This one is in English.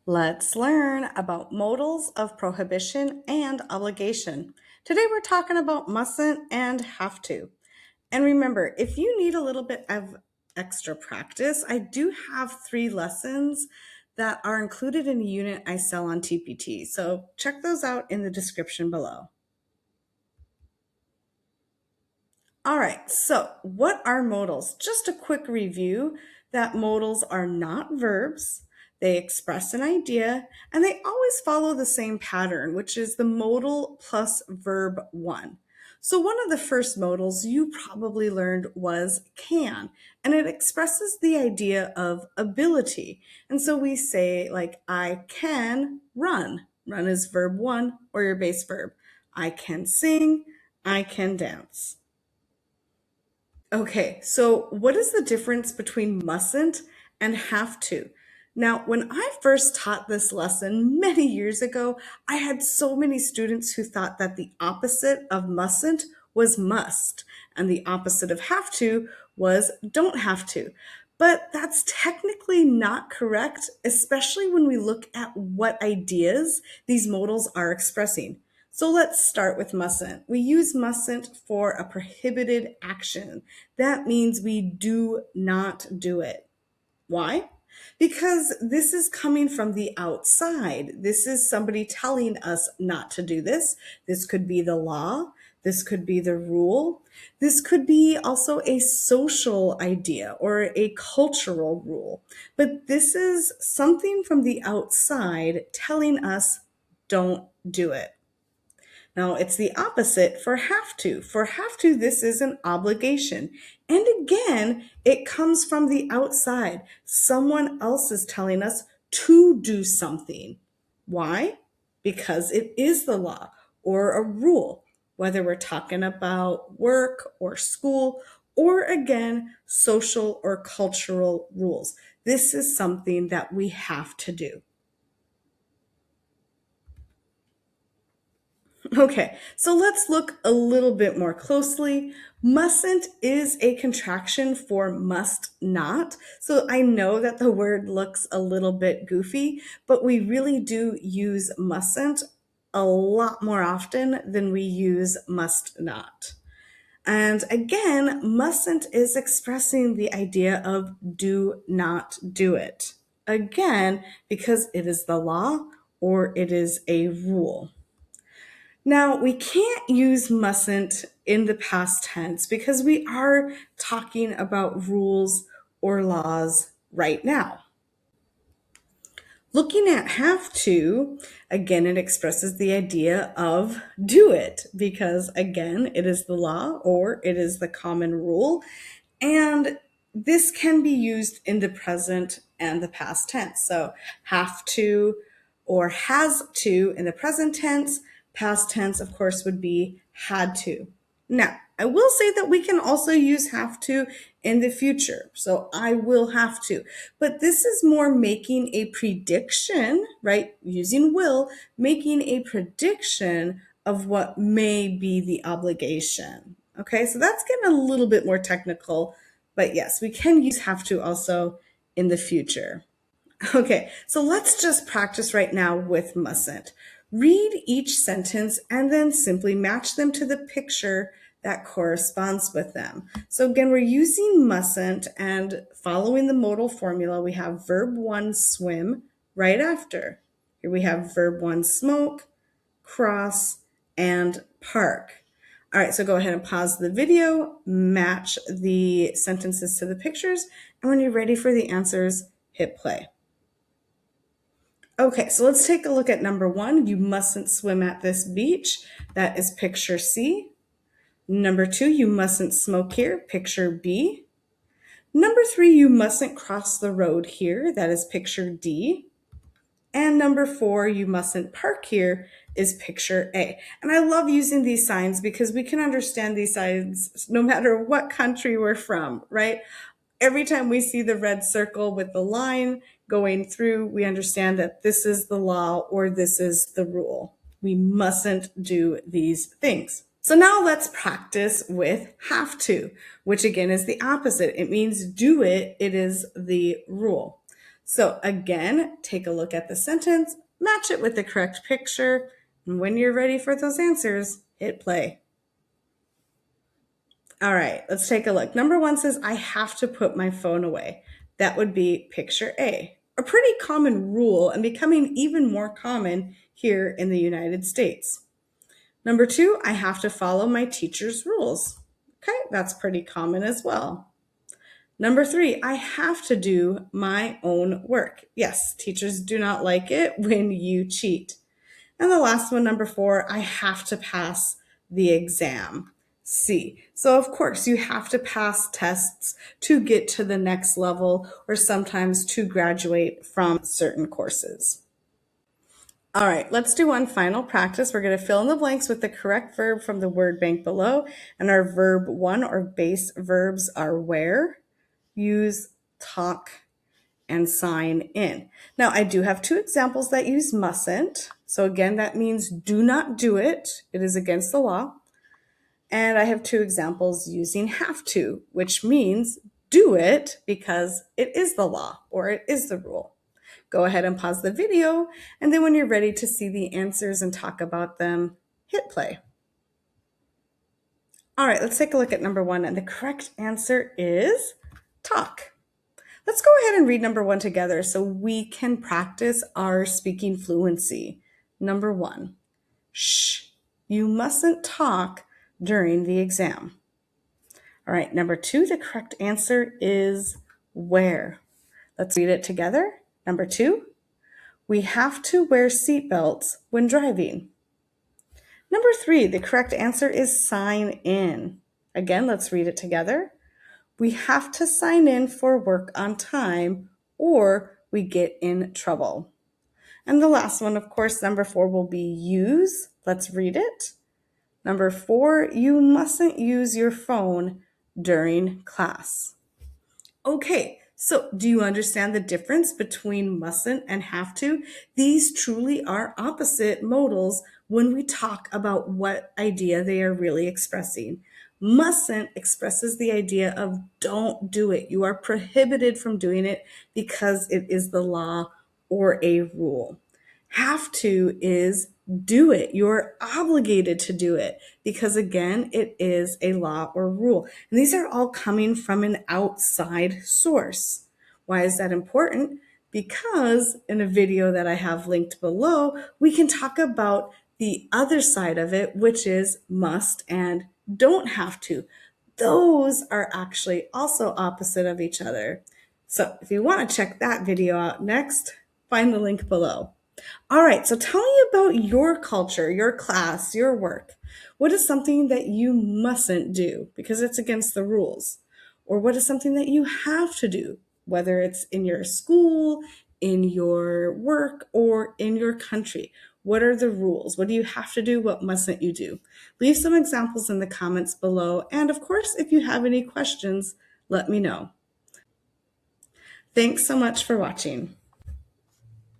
Let's learn about modals of prohibition and obligation. Today we're talking about mustn't and have to. And remember, if you need a little bit of extra practice, I do have 3 lessons that are included in a unit I sell on TPT. So check those out in the description below. All right, so what are modals? Just a quick review that modals are not verbs. They express an idea and they always follow the same pattern, which is the modal plus verb 1. So one of the first modals you probably learned was can, and it expresses the idea of ability. And so we say like, I can run. Run is verb 1 or your base verb. I can sing, I can dance. Okay, so what is the difference between mustn't and have to? Now, when I first taught this lesson many years ago, I had so many students who thought that the opposite of mustn't was must, and the opposite of have to was don't have to. But that's technically not correct, especially when we look at what ideas these modals are expressing. So let's start with mustn't. We use mustn't for a prohibited action. That means we do not do it. Why? Because this is coming from the outside. This is somebody telling us not to do this. This could be the law. This could be the rule. This could be also a social idea or a cultural rule. But this is something from the outside telling us don't do it. Now, it's the opposite for have to. For have to, this is an obligation. And again, it comes from the outside. Someone else is telling us to do something. Why? Because it is the law or a rule, whether we're talking about work or school, or again, social or cultural rules. This is something that we have to do. Okay, so let's look a little bit more closely. Mustn't is a contraction for must not. So I know that the word looks a little bit goofy, but we really do use mustn't a lot more often than we use must not. And again, mustn't is expressing the idea of do not do it. Again, because it is the law or it is a rule. Now, we can't use mustn't in the past tense because we are talking about rules or laws right now. Looking at have to, again, it expresses the idea of do it because, again, it is the law or it is the common rule. And this can be used in the present and the past tense. So have to or has to in the present tense. Past tense, of course, would be had to. Now, I will say that we can also use have to in the future. So I will have to. But this is more making a prediction, right? Using will, making a prediction of what may be the obligation. Okay, so that's getting a little bit more technical. But yes, we can use have to also in the future. Okay, so let's just practice right now with mustn't. Read each sentence and then simply match them to the picture that corresponds with them. So again, we're using mustn't and following the modal formula, we have verb 1 swim right after. Here we have verb 1 smoke, cross, and park. All right, so go ahead and pause the video, match the sentences to the pictures, and when you're ready for the answers, hit play. Okay, so let's take a look at number 1. You mustn't swim at this beach. That is picture C. Number 2, you mustn't smoke here. Picture B. Number 3, you mustn't cross the road here. That is picture D. And number 4, you mustn't park here is picture A. And I love using these signs because we can understand these signs no matter what country we're from, right? Every time we see the red circle with the line going through, we understand that this is the law or this is the rule. We mustn't do these things. So now let's practice with have to, which again is the opposite. It means do it. It is the rule. So again, take a look at the sentence, match it with the correct picture, and when you're ready for those answers, hit play. All right, let's take a look. Number 1 says, I have to put my phone away. That would be picture A. A pretty common rule and becoming even more common here in the United States. Number 2, I have to follow my teacher's rules. Okay, that's pretty common as well. Number 3, I have to do my own work. Yes, teachers do not like it when you cheat. And the last one, number 4, I have to pass the exam. C. So of course you have to pass tests to get to the next level or sometimes to graduate from certain courses. All right, let's do one final practice. We're going to fill in the blanks with the correct verb from the word bank below. And our verb 1 or base verbs are wear, use, talk, and sign in. Now, I do have 2 examples that use mustn't. So again, that means do not do it. It is against the law. And I have 2 examples using have to, which means do it because it is the law or it is the rule. Go ahead and pause the video, and then when you're ready to see the answers and talk about them, hit play. All right, let's take a look at number 1, and the correct answer is talk. Let's go ahead and read number 1 together so we can practice our speaking fluency. Number 1, shh, you mustn't talk during the exam. All right, number 2, the correct answer is wear. Let's read it together. Number 2, we have to wear seatbelts when driving. Number 3, the correct answer is sign in. Again, let's read it together. We have to sign in for work on time or we get in trouble. And the last one, of course, number 4 will be use. Let's read it. Number 4, you mustn't use your phone during class. Okay, so do you understand the difference between mustn't and have to? These truly are opposite modals when we talk about what idea they are really expressing. Mustn't expresses the idea of don't do it. You are prohibited from doing it because it is the law or a rule. Have to is do it. You're obligated to do it because, again, it is a law or rule. And these are all coming from an outside source. Why is that important? Because in a video that I have linked below, we can talk about the other side of it, which is must and don't have to. Those are actually also opposite of each other. So if you want to check that video out next, find the link below. All right, so tell me about your culture, your class, your work. What is something that you mustn't do because it's against the rules? Or what is something that you have to do, whether it's in your school, in your work, or in your country? What are the rules? What do you have to do? What mustn't you do? Leave some examples in the comments below. And of course, if you have any questions, let me know. Thanks so much for watching.